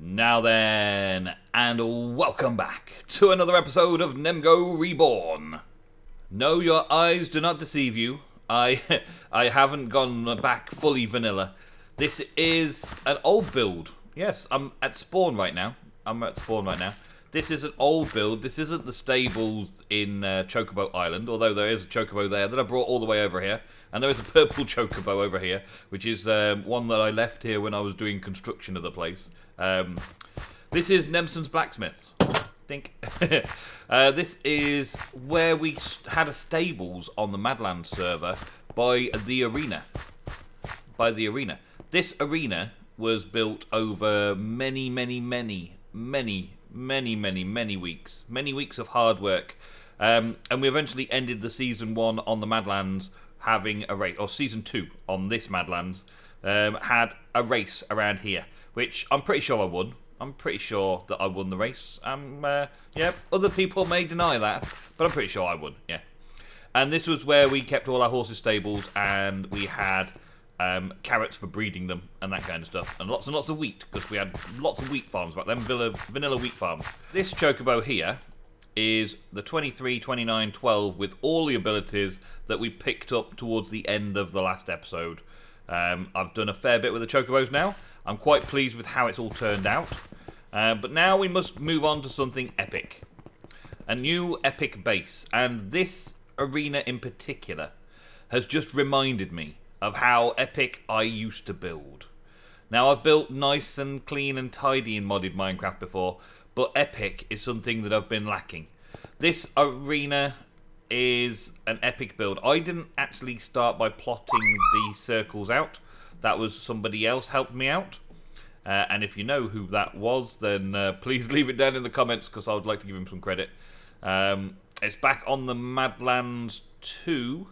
Now then, and welcome back to another episode of NemGo Reborn. No, your eyes do not deceive you. I haven't gone back fully vanilla. This is an old build. Yes, I'm at spawn right now. This is an old build. This isn't the stables in Chocobo Island, although there is a Chocobo there that I brought all the way over here. And there is a purple Chocobo over here, which is one that I left here when I was doing construction of the place. This is Nemsun's Blacksmiths. This is where we had a stables on the Madland server by the arena. This arena was built over many weeks. Many weeks of hard work. And we eventually ended the Season 1 on the Madlands having a race, or Season 2 on this Madlands, had a race around here, which I'm pretty sure I won. I'm pretty sure that I won the race. Yeah, other people may deny that, but I'm pretty sure I won, yeah. And this was where we kept all our horses stables, and we had carrots for breeding them, and that kind of stuff. And lots of wheat, because we had lots of wheat farms back then, vanilla wheat farms. This Chocobo here is the 23, 29, 12 with all the abilities that we picked up towards the end of the last episode. I've done a fair bit with the Chocobos now. I'm quite pleased with how it's all turned out. But now we must move on to something epic. A new epic base. And this arena in particular has just reminded me of how epic I used to build. Now, I've built nice and clean and tidy in modded Minecraft before, but epic is something that I've been lacking. This arena is an epic build. I didn't actually start by plotting the circles out. That was somebody else helped me out. And if you know who that was, then please leave it down in the comments, because I would like to give him some credit. It's back on the Madlands 2.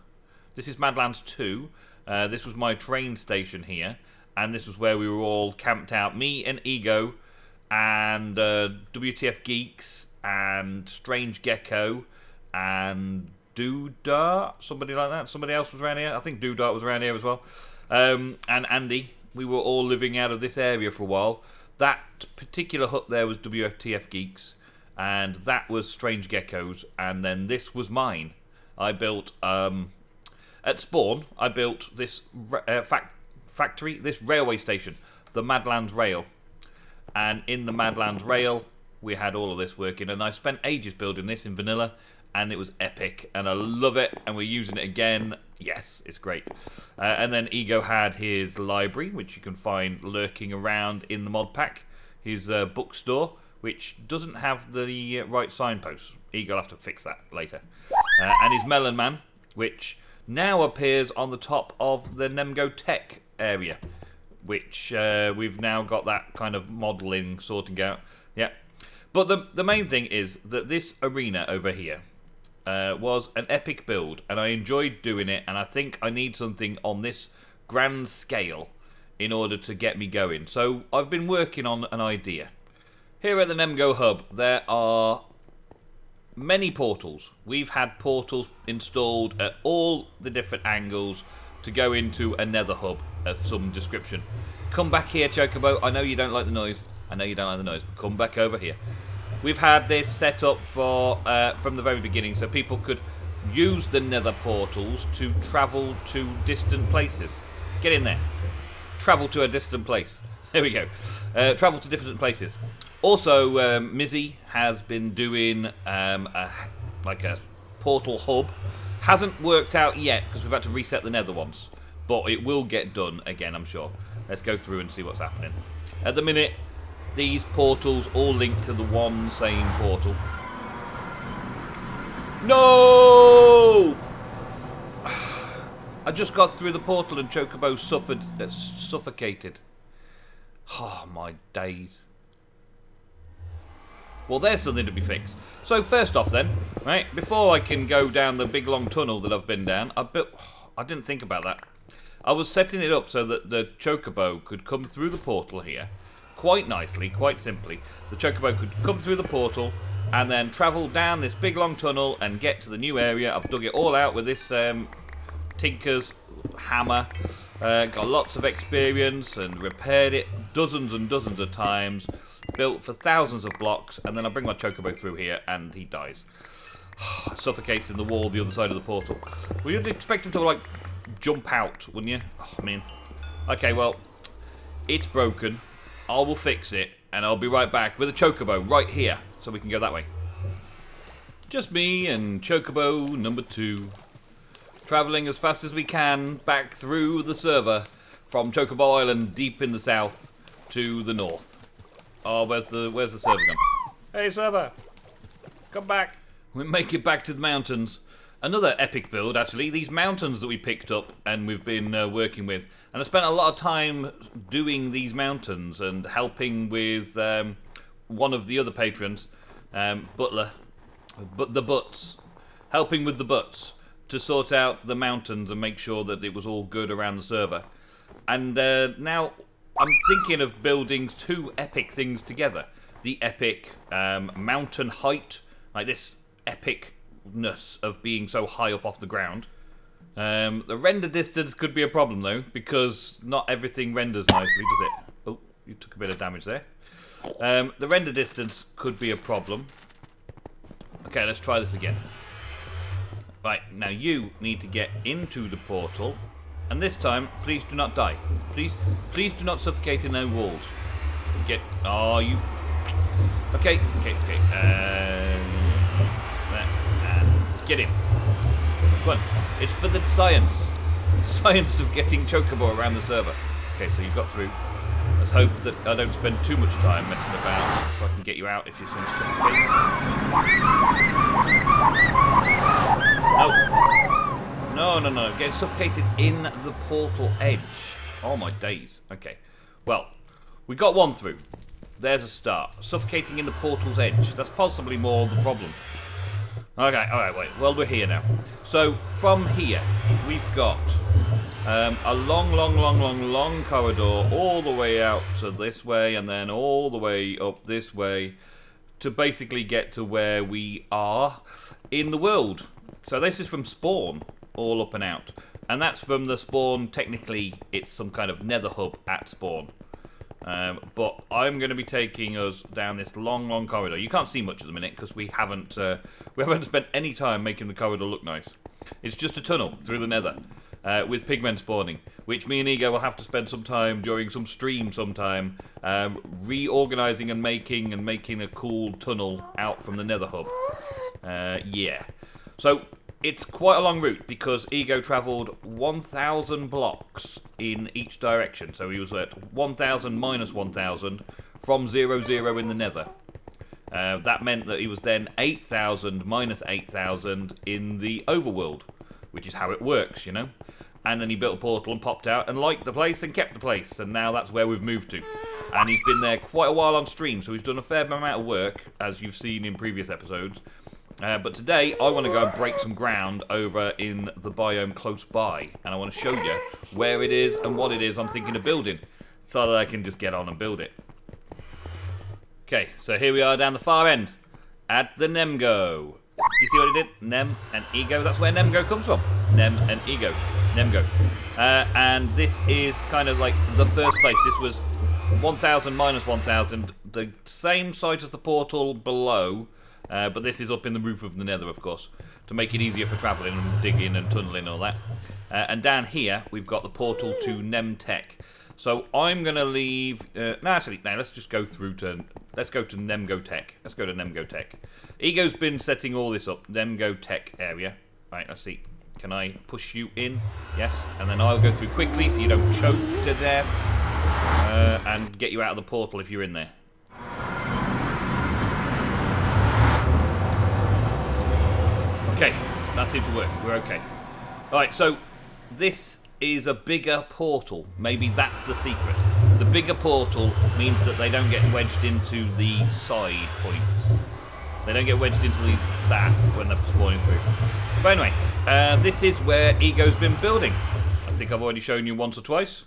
This is Madlands 2. This was my train station here. And this was where we were all camped out. Me and Ego and WTF Geeks and Strange Gecko and Doodart, somebody like that. Somebody else was around here. I think Doodart was around here as well. And Andy. We were all living out of this area for a while. That particular hut there was WTF Geeks, and that was Strange Geckos, and then this was mine. I built, at spawn, I built this factory, this railway station, the Madlands Rail. And in the Madlands Rail, we had all of this working, and I spent ages building this in vanilla, and it was epic, and I love it, and we're using it again. Yes, it's great. And then Ego had his library, which you can find lurking around in the mod pack. His bookstore, which doesn't have the right signposts. Ego will have to fix that later. And his Melon Man, which now appears on the top of the NemGo Tech area, which we've now got that kind of modelling sorting out. Yeah. But the main thing is that this arena over here was an epic build, and I enjoyed doing it, and I think I need something on this grand scale in order to get me going. So I've been working on an idea. Here at the NemGo Hub, there are many portals. We've had portals installed at all the different angles to go into a nether hub of some description. Come back here, Chocobo. I know you don't like the noise. But come back over here. We've had this set up for from the very beginning, so people could use the nether portals to travel to distant places. Get in there. Travel to a distant place. There we go. Travel to different places. Also, Mizzy has been doing like a portal hub. Hasn't worked out yet because we've had to reset the nether ones. But it will get done again, I'm sure. Let's go through and see what's happening. At the minute, these portals all link to the one same portal. No! I just got through the portal and Chocobo suffocated. Oh, my days. Well, there's something to be fixed. So first off then, right, before I can go down the big long tunnel that I've been down, I didn't think about that. I was setting it up so that the Chocobo could come through the portal here. Quite nicely, quite simply. The Chocobo could come through the portal and then travel down this big long tunnel and get to the new area. I've dug it all out with this Tinker's hammer. Got lots of experience and repaired it dozens and dozens of times. built for thousands of blocks, and then I bring my chocobo through here, and he dies. Suffocates in the wall the other side of the portal. Well, you'd expect him to, like, jump out, wouldn't you? Oh, man. Okay, well, it's broken. I will fix it, and I'll be right back with a chocobo right here, so we can go that way. Just me and chocobo number 2. Travelling as fast as we can back through the server from Chocobo Island deep in the south to the north. Oh, where's the server gone? Hey, server! Come back! We make it back to the mountains. Another epic build, actually. These mountains that we picked up and we've been working with. And I spent a lot of time doing these mountains and helping with one of the other patrons, Butler. But the Butts. Helping with the Butts to sort out the mountains and make sure that it was all good around the server. And now I'm thinking of building 2 epic things together. The epic mountain height, like this epicness of being so high up off the ground. The render distance could be a problem though, because not everything renders nicely, does it? Oh, you took a bit of damage there. The render distance could be a problem. Okay, let's try this again. Right, now you need to get into the portal, and this time, please do not die. Please do not suffocate in no walls. Oh, you... Okay. Get in. Come on, it's for the science of getting chocobo around the server. Okay, so you've got through. Let's hope that I don't spend too much time messing about, so I can get you out if you're going to suffocate. No. Get suffocated in the portal edge. Oh my days. Okay. Well, we got one through. There's a start. Suffocating in the portal's edge. That's possibly more the problem. Okay, alright, wait. Well, we're here now. So, from here, we've got a long corridor all the way out to this way and then all the way up this way to basically get to where we are in the world. So this is from spawn, all up and out. And that's from the spawn, technically, it's some kind of nether hub at spawn. But I'm going to be taking us down this long corridor. You can't see much at the minute because we haven't spent any time making the corridor look nice. It's just a tunnel through the nether with pigmen spawning, which me and Ego will have to spend some time during some stream sometime reorganizing and making a cool tunnel out from the nether hub. Yeah. So it's quite a long route because Ego travelled 1,000 blocks in each direction. So he was at 1,000 minus 1,000 from 0, in the nether. That meant that he was then 8,000 minus 8,000 in the overworld, which is how it works, you know. And then he built a portal and popped out and liked the place and kept the place. And now that's where we've moved to. And he's been there quite a while on stream, so he's done a fair amount of work, as you've seen in previous episodes. But today, I want to go and break some ground over in the biome close by. And I want to show you where it is and what it is I'm thinking of building. So that I can just get on and build it. Okay, so here we are down the far end. At the NemGo. Do you see what he did? Nem and Ego. That's where NemGo comes from. Nem and Ego. NemGo. And this is kind of like the first place. This was 1,000 minus 1,000. The same site as the portal below. But this is up in the roof of the nether, of course, to make it easier for travelling and digging and tunnelling and all that. And down here, we've got the portal to NemTech. So I'm going to leave... let's just go through to... Let's go to NemGo Tech. Let's go to NemGo Tech. Ego's been setting all this up. NemGo Tech area. Right, let's see. Can I push you in? Yes. And then I'll go through quickly so you don't choke to death. And get you out of the portal if you're in there. Okay, that seems to work. We're okay. Alright, so this is a bigger portal. Maybe that's the secret. The bigger portal means that they don't get wedged into the side points. They don't get wedged into that when they're spawning through. But anyway, this is where Ego's been building. I think I've already shown you once or twice.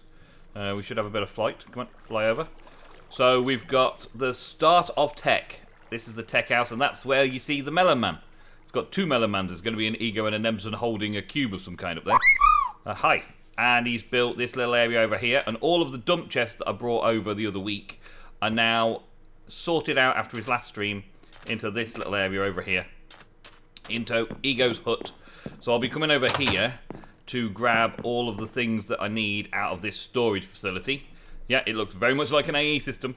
We should have a bit of flight. Come on, fly over. So we've got the start of tech. This is the tech house, and that's where you see the Melon Man. It's got 2 Melon Mans. There's going to be an Ego and a Nemsun holding a cube of some kind up there. Hi. And he's built this little area over here, and all of the dump chests that I brought over the other week are now sorted out after his last stream into this little area over here, into Ego's hut. So I'll be coming over here to grab all of the things that I need out of this storage facility. Yeah, it looks very much like an AE system.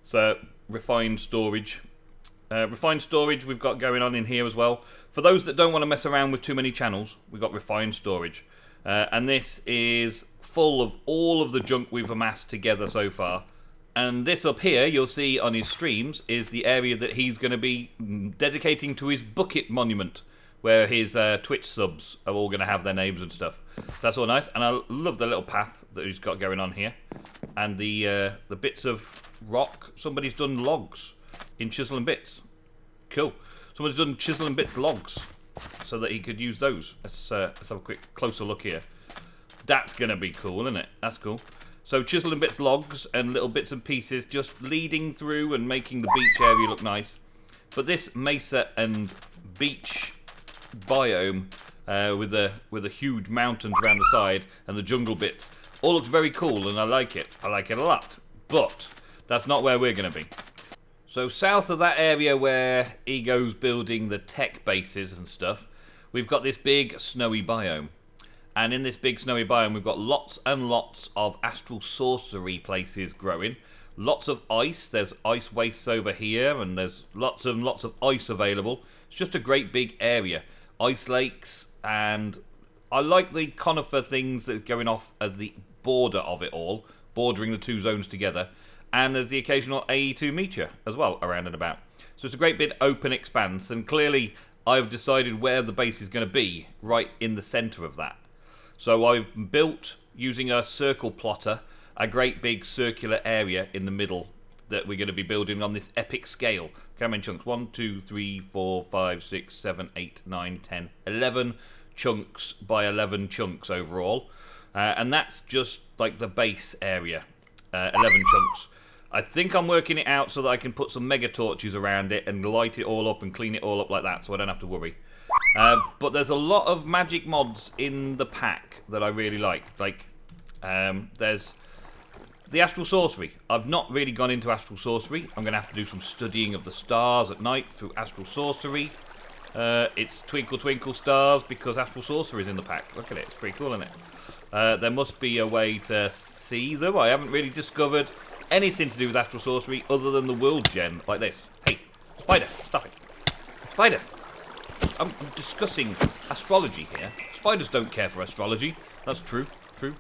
So refined storage. Refined storage we've got going on in here as well. For those that don't want to mess around with too many channels, we've got refined storage. And this is full of all of the junk we've amassed together so far. And this up here, you'll see on his streams, is the area that he's going to be dedicating to his bucket monument, where his Twitch subs are all going to have their names and stuff. So that's all nice. And I love the little path that he's got going on here. And the bits of rock. Somebody's done logs in chisel and bits. Cool. Someone's done chisel and bits logs so that he could use those. Let's have a quick closer look here. That's going to be cool, isn't it? That's cool. So chisel and bits logs and little bits and pieces just leading through and making the beach area look nice. But this mesa and beach biome with the huge mountains around the side and the jungle bits all looks very cool, and I like it. I like it a lot. But that's not where we're going to be. So south of that area where Ego's building the tech bases and stuff, we've got this big snowy biome. And in this big snowy biome, we've got lots and lots of astral sorcery places growing. Lots of ice. There's ice wastes over here, and there's lots and lots of ice available. It's just a great big area. Ice lakes, and I like the conifer things that's going off at the border of it all, bordering the two zones together. And there's the occasional AE2 meteor as well around and about. So it's a great big open expanse, and clearly I've decided where the base is going to be, right in the centre of that. So I've built, using a circle plotter, a great big circular area in the middle that we're going to be building on this epic scale. How many chunks? 1, 2, 3, 4, 5, 6, 7, 8, 9, 10, 11 chunks by 11 chunks overall. And that's just like the base area. 11 chunks. I think I'm working it out so that I can put some mega torches around it and light it all up and clean it all up like that, so I don't have to worry. But there's a lot of magic mods in the pack that I really like. Like, there's the Astral Sorcery. I've not really gone into Astral Sorcery. I'm going to have to do some studying of the stars at night through Astral Sorcery. It's Twinkle Twinkle Stars because Astral Sorcery is in the pack. Look at it. It's pretty cool, isn't it? There must be a way to see them. I haven't really discovered anything to do with Astral Sorcery other than the world gem like this. Hey, spider, stop it. Spider. I'm discussing astrology here. Spiders don't care for astrology. That's true. True.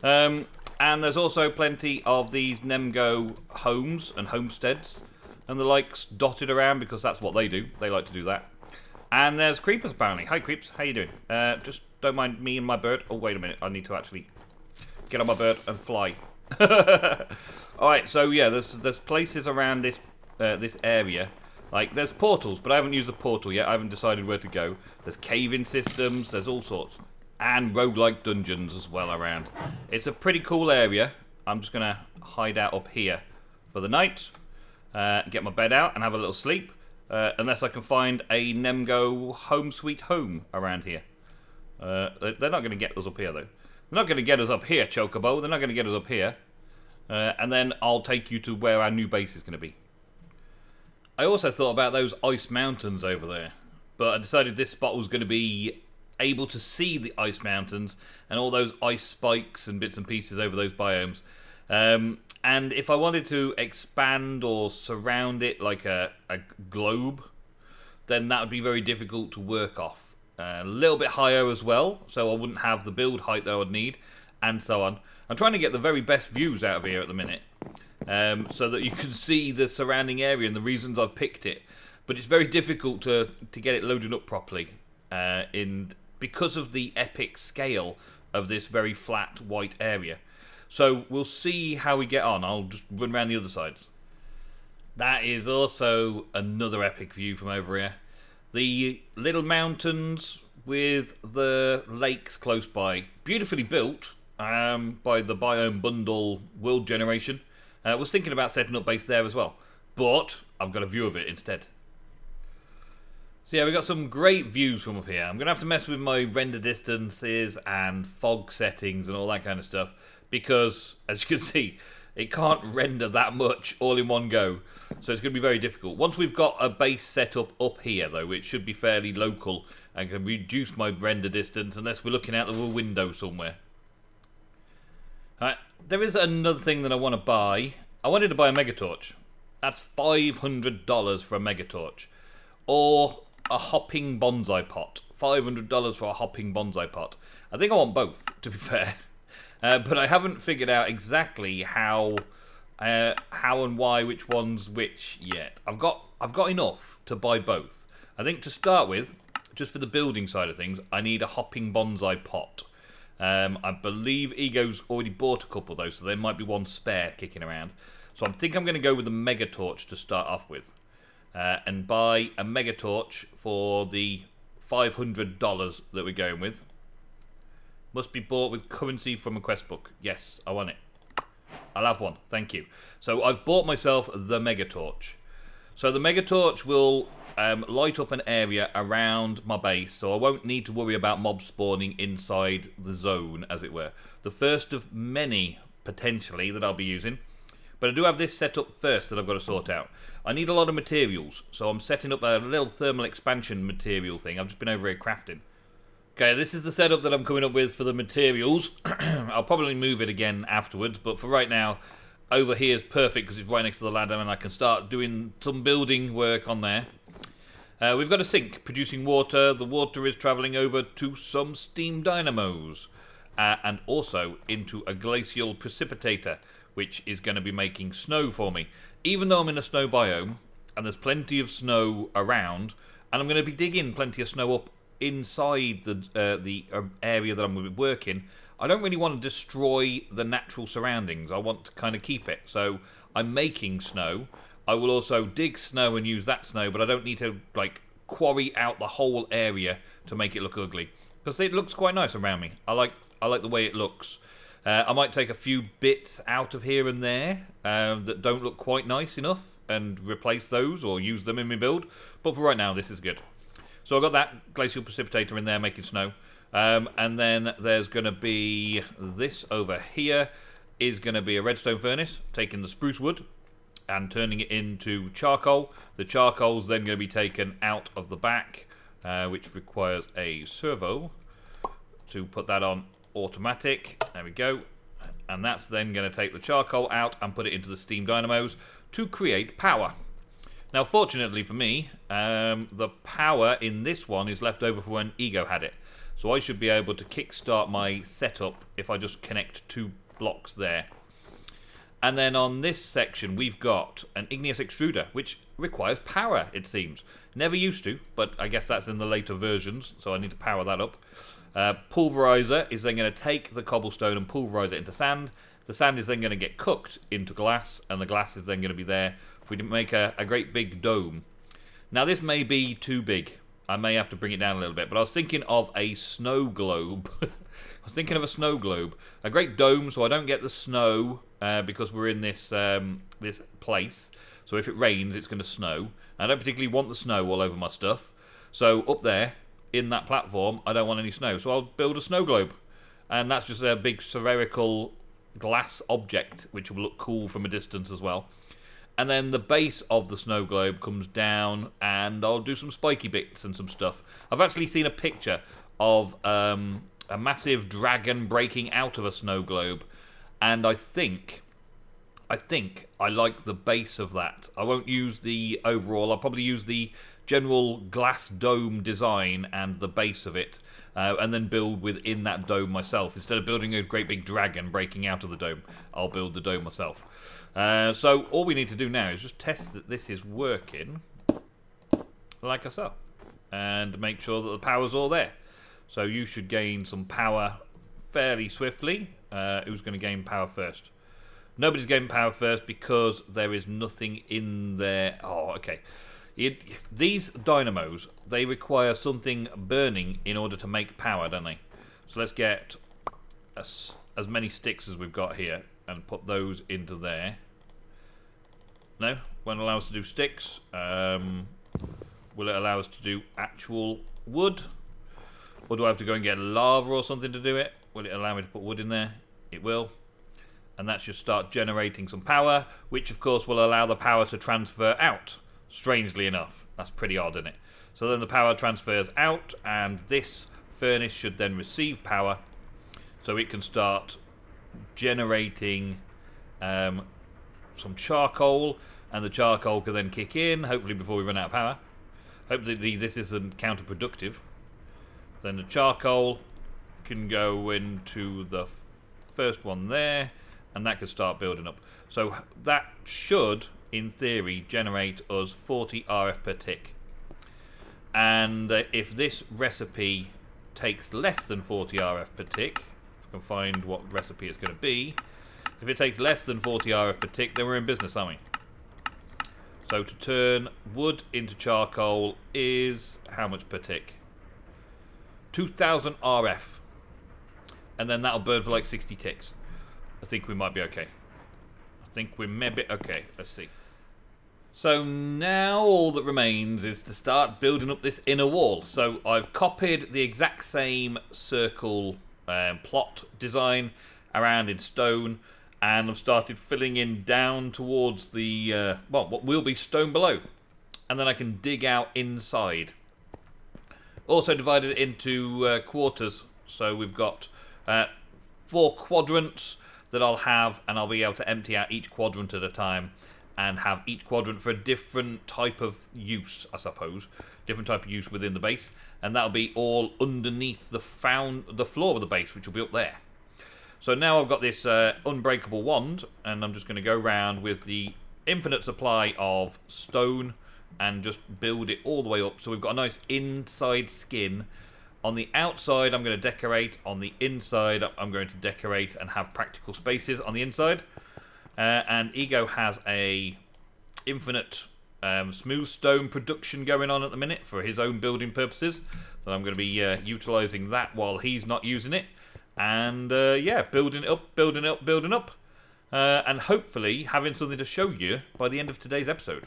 And there's also plenty of these NemGo homes and homesteads and the likes dotted around because that's what they do. They like to do that. And there's creepers apparently. Hi creeps, how you doing? Just don't mind me and my bird. Oh wait a minute, I need to actually get on my bird and fly. Alright, so yeah, there's places around this this area. Like, there's portals, but I haven't used a portal yet. I haven't decided where to go. There's cave-in systems, there's all sorts. And roguelike dungeons as well around. It's a pretty cool area. I'm just going to hide out up here for the night. Get my bed out and have a little sleep. Unless I can find a NemGo home sweet home around here. They're not going to get us up here, though. They're not going to get us up here, Chocobo. They're not going to get us up here. And then I'll take you to where our new base is going to be. I also thought about those ice mountains over there, but I decided this spot was going to be able to see the ice mountains and all those ice spikes and bits and pieces over those biomes. And if I wanted to expand or surround it like a globe, then that would be very difficult to work off. A little bit higher as well, so I wouldn't have the build height that I would need, and so on. I'm trying to get the very best views out of here at the minute. So that you can see the surrounding area and the reasons I've picked it. But it's very difficult to get it loaded up properly because of the epic scale of this very flat white area. So we'll see how we get on. I'll just run around the other sides. That is also another epic view from over here. The little mountains with the lakes close by. Beautifully built by the Biome Bundle World Generation. Was thinking about setting up base there as well, but I've got a view of it instead. So yeah, we've got some great views from up here. I'm going to have to mess with my render distances and fog settings and all that kind of stuff, because, as you can see, it can't render that much all in one go. So it's going to be very difficult. Once we've got a base set up here, though, it should be fairly local and can reduce my render distance unless we're looking out the window somewhere. Alright, there is another thing that I want to buy. I wanted to buy a Megatorch. That's $500 for a Megatorch. Or a hopping bonsai pot. $500 for a hopping bonsai pot. I think I want both, to be fair. But I haven't figured out exactly how and why, which one's which yet. I've got enough to buy both. I think to start with, just for the building side of things, I need a hopping bonsai pot. I believe Ego's already bought a couple of those, so there might be one spare kicking around. So I think I'm going to go with the Megatorch to start off with. And buy a Megatorch for the $500 that we're going with. Must be bought with currency from a quest book. Yes, I want it. I'll have one, thank you. So I've bought myself the Megatorch. So the Megatorch will light up an area around my base, so I won't need to worry about mobs spawning inside the zone, as it were. The first of many, potentially, that I'll be using. But I do have this set up first that I've got to sort out. I need a lot of materials, so I'm setting up a little thermal expansion material thing. I've just been over here crafting. Okay, this is the setup that I'm coming up with for the materials. I'll probably move it again afterwards, but for right now, over here is perfect because it's right next to the ladder and I can start doing some building work on there. We've got a sink producing water. The water is travelling over to some steam dynamos and also into a glacial precipitator, which is going to be making snow for me. Even though I'm in a snow biome and there's plenty of snow around, and I'm going to be digging plenty of snow up inside the area that I'm going to be working, I don't really want to destroy the natural surroundings. I want to kind of keep it. So I'm making snow. I will also dig snow and use that snow, but I don't need to like quarry out the whole area to make it look ugly, because it looks quite nice around me. I like the way it looks. I might take a few bits out of here and there that don't look quite nice enough and replace those or use them in my build. But for right now, this is good. So I've got that glacial precipitator in there making snow. And then there's going to be this over here is going to be a redstone furnace, taking the spruce wood and turning it into charcoal. The charcoal's then going to be taken out of the back, which requires a servo to put that on automatic. There we go. And that's then going to take the charcoal out and put it into the steam dynamos to create power. Now, fortunately for me, the power in this one is left over for when Ego had it. So I should be able to kickstart my setup if I just connect 2 blocks there. And then on this section, we've got an igneous extruder, which requires power, it seems. Never used to, but I guess that's in the later versions, so I need to power that up. Pulverizer is then going to take the cobblestone and pulverize it into sand. The sand is then going to get cooked into glass, and the glass is then going to be there if we make a great big dome. Now, this may be too big. I may have to bring it down a little bit, but I was thinking of a snow globe. I was thinking of a snow globe. A great dome so I don't get the snow because we're in this this place. So if it rains, it's going to snow. I don't particularly want the snow all over my stuff. So up there, in that platform, I don't want any snow. So I'll build a snow globe. And that's just a big spherical glass object, which will look cool from a distance as well. And then the base of the snow globe comes down, and I'll do some spiky bits and some stuff. I've actually seen a picture of a massive dragon breaking out of a snow globe, and I think I like the base of that. I won't use the overall. I'll probably use the general glass dome design and the base of it, and then build within that dome myself. Instead of building a great big dragon breaking out of the dome, I'll build the dome myself. So all we need to do now is just test that this is working like so, and make sure that the power's all there. So you should gain some power fairly swiftly. Who's going to gain power first? Nobody's gaining power first because there is nothing in there. Oh, okay. These dynamos, they require something burning in order to make power, don't they? So let's get as many sticks as we've got here and put those into there. No, won't allow us to do sticks. Will it allow us to do actual wood? Or do I have to go and get lava or something to do it? Will it allow me to put wood in there? It will. and that should start generating some power, which of course will allow the power to transfer out. Strangely enough, that's pretty odd, isn't it? So then the power transfers out, and this furnace should then receive power, so it can start generating some charcoal, and the charcoal can then kick in, hopefully before we run out of power. Hopefully this isn't counterproductive. Then the charcoal can go into the first one there, and that can start building up. So that should, in theory, generate us 40 RF per tick. And if this recipe takes less than 40 RF per tick, if I can find what recipe it's going to be, if it takes less than 40 RF per tick, then we're in business, aren't we? So to turn wood into charcoal is how much per tick? 2000 RF. And then that'll burn for like 60 ticks. I think we might be okay. I think we may be okay. Let's see. So now all that remains is to start building up this inner wall. So I've copied the exact same circle plot design around in stone, and I've started filling in down towards the, well, what will be stone below. And then I can dig out inside. Also divided it into quarters. So we've got 4 quadrants that I'll have, and I'll be able to empty out each quadrant at a time and have each quadrant for a different type of use, I suppose. Different type of use within the base. And that'll be all underneath the floor of the base, which will be up there. So now I've got this unbreakable wand, and I'm just going to go around with the infinite supply of stone and just build it all the way up. So we've got a nice inside skin. On the outside, I'm going to decorate. On the inside, I'm going to decorate and have practical spaces on the inside. And Ego has a infinite smooth stone production going on at the minute for his own building purposes. So I'm going to be utilising that while he's not using it. And yeah, building it up, building it up, building up. And hopefully having something to show you by the end of today's episode.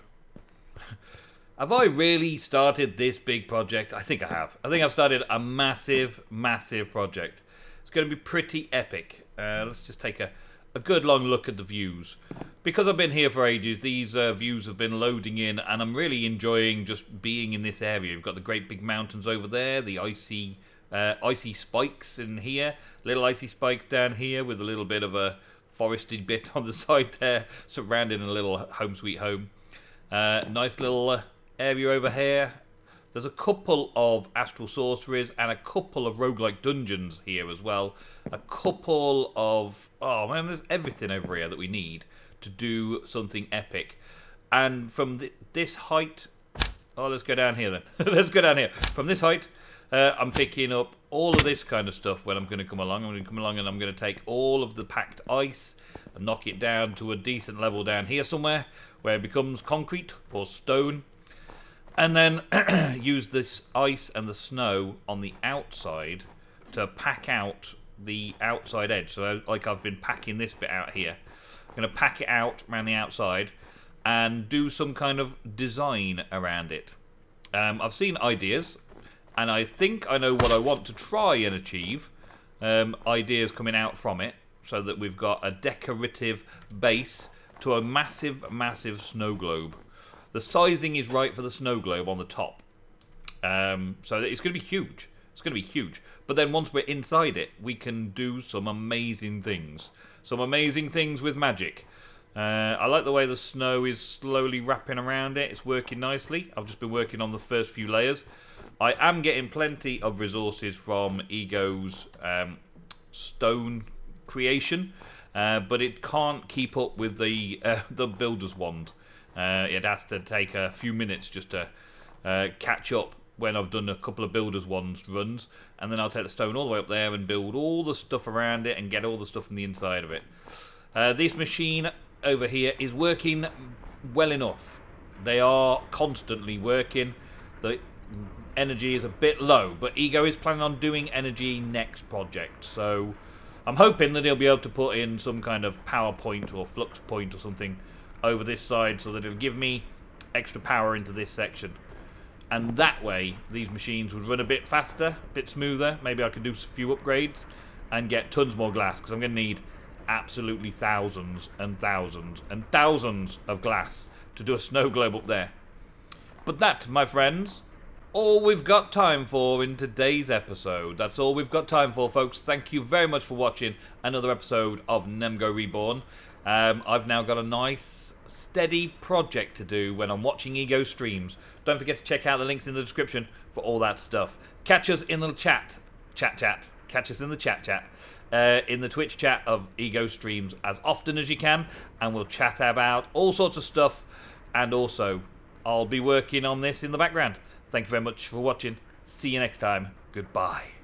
Have I really started this big project? I think I have. I think I've started a massive, massive project. It's going to be pretty epic. Let's just take a good long look at the views. Because I've been here for ages, these views have been loading in, and I'm really enjoying just being in this area. You've got the great big mountains over there, the icy spikes in here, little icy spikes down here with a little bit of a forested bit on the side there, surrounding a little home sweet home. Nice little area over here. There's a couple of astral sorceries and a couple of roguelike dungeons here as well. A couple of... oh man, there's everything over here that we need to do something epic. And from this height... oh, let's go down here then. Let's go down here. From this height, I'm picking up all of this kind of stuff when I'm going to come along. I'm going to come along and I'm going to take all of the packed ice and knock it down to a decent level down here somewhere, where it becomes concrete or stone. And then use this ice and the snow on the outside to pack out the outside edge. So like I've been packing this bit out here. I'm going to pack it out around the outside and do some kind of design around it. I've seen ideas, and I think I know what I want to try and achieve. Ideas coming out from it, so that we've got a decorative base to a massive, massive snow globe. The sizing is right for the snow globe on the top. So it's going to be huge. It's going to be huge. But then once we're inside it, we can do some amazing things. Some amazing things with magic. I like the way the snow is slowly wrapping around it. It's working nicely. I've just been working on the first few layers. I am getting plenty of resources from Ego's stone creation. But it can't keep up with the builder's wand. It has to take a few minutes just to catch up when I've done a couple of builder's wands runs, and then I'll take the stone all the way up there and build all the stuff around it and get all the stuff from the inside of it. This machine over here is working well enough. They are constantly working. The energy is a bit low, but Ego is planning on doing energy next project, so I'm hoping that he'll be able to put in some kind of power point or flux point or something over this side, so that it'll give me extra power into this section. And that way, these machines would run a bit faster, a bit smoother. Maybe I could do a few upgrades and get tons more glass, because I'm going to need absolutely thousands and thousands and thousands of glass to do a snow globe up there. But that, my friends, all we've got time for in today's episode. That's all we've got time for, folks. Thank you very much for watching another episode of NemGo Reborn. I've now got a nice, steady project to do when I'm watching Ego streams. Don't forget to check out the links in the description for all that stuff. Catch us in the chat. Catch us in the chat. In the Twitch chat of Ego streams as often as you can. And we'll chat about all sorts of stuff. And also, I'll be working on this in the background. Thank you very much for watching. See you next time. Goodbye.